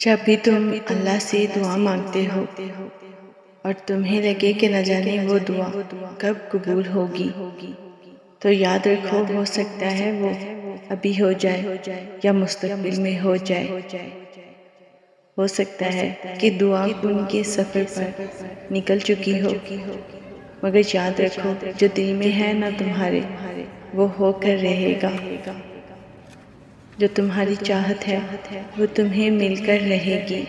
جب بھی تم اللہ سے دعا مانگتے ہو اور تمہیں لگے کہ نہ جانے وہ دعا کب قبول ہوگی، تو یاد رکھو ہو سکتا ہے وہ ابھی ہو جائے یا مستقبل میں ہو جائے۔ ہو سکتا ہے کہ دعا ان کے سفر پر نکل چکی ہو، مگر یاد رکھو جو دل میں ہے نہ تمہارے وہ ہو کر رہے گا۔ جو تمہاری چاہت ہے وہ تمہیں مل کر رہے گی۔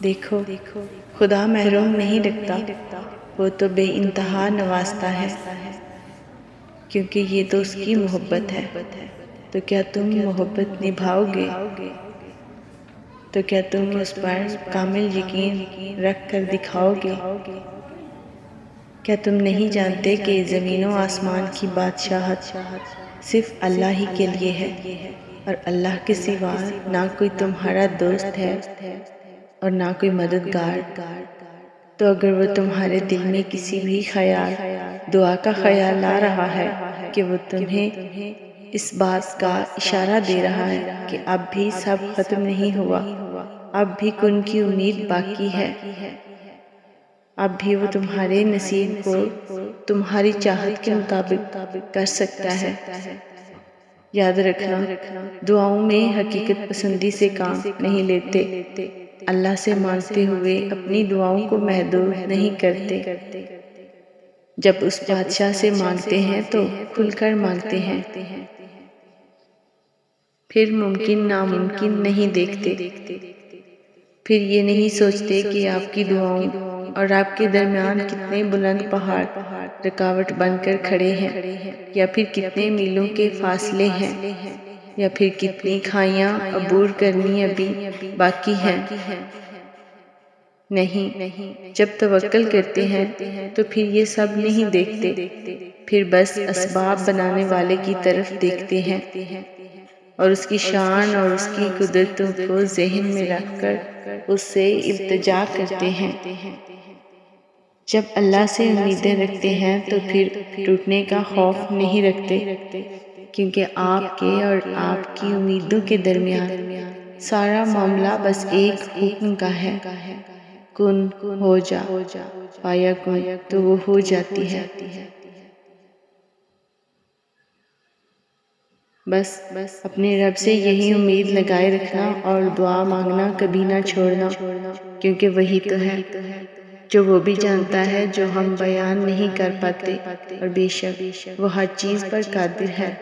دیکھو خدا محروم نہیں رکھتا، وہ تو بے انتہا نوازتا ہے، کیونکہ یہ تو اس کی محبت ہے۔ تو کیا تم محبت نبھاؤ گے؟ تو کیا تم اس پر کامل یقین رکھ کر دکھاؤ گے؟ کیا تم نہیں جانتے کہ زمین و آسمان کی بادشاہت صرف اللہ ہی کے لیے ہے، اور اللہ کے سوا نہ کوئی تمہارا دوست ہے اور نہ کوئی مددگار؟ تو اگر وہ تمہارے دل میں کسی بھی خیال دعا کا خیال لا رہا ہے کہ وہ تمہیں اس بات کا اشارہ دے رہا ہے کہ اب بھی سب ختم نہیں ہوا، اب بھی کن کی امید باقی ہے، اب بھی وہ تمہارے نصیب کو تمہاری چاہت کے مطابق کر سکتا ہے، یاد رکھنا دعاؤں میں حقیقت پسندی سے کام نہیں لیتے، اللہ سے مانگتے ہوئے اپنی دعاؤں کو محدود نہیں کرتے۔ جب اس بادشاہ سے مانگتے ہیں تو کھل کر مانگتے ہیں، پھر ممکن ناممکن نہیں دیکھتے، پھر یہ نہیں سوچتے کہ آپ کی دعاؤں اور آپ کے درمیان کتنے بلند پہاڑ رکاوٹ بن کر کھڑے ہیں، یا پھر کتنے میلوں کے فاصلے ہیں، یا پھر کتنی کھائیاں عبور کرنی ابھی باقی ہیں۔ نہیں، جب توکل کرتے ہیں تو پھر یہ سب نہیں دیکھتے، پھر بس اسباب بنانے والے کی طرف دیکھتے ہیں اور اس کی شان اور اس کی قدرتوں کو ذہن میں رکھ کر اس سے التجا کرتے ہیں۔ جب اللہ سے امیدیں رکھتے ہیں تو پھر ٹوٹنے کا خوف نہیں رکھتے، کیونکہ آپ کے اور آپ کی امیدوں کے درمیان سارا معاملہ بس ایک حکم کا ہے، کن ہو جا، پایا کن، تو وہ ہو جاتی ہے۔ بس اپنے رب سے یہی امید لگائے رکھنا اور دعا مانگنا کبھی نہ چھوڑنا، کیونکہ وہی تو ہے جو وہ بھی جانتا ہے جو ہم بیان نہیں کر پاتے، اور بے شک وہ ہر چیز پر قادر ہے۔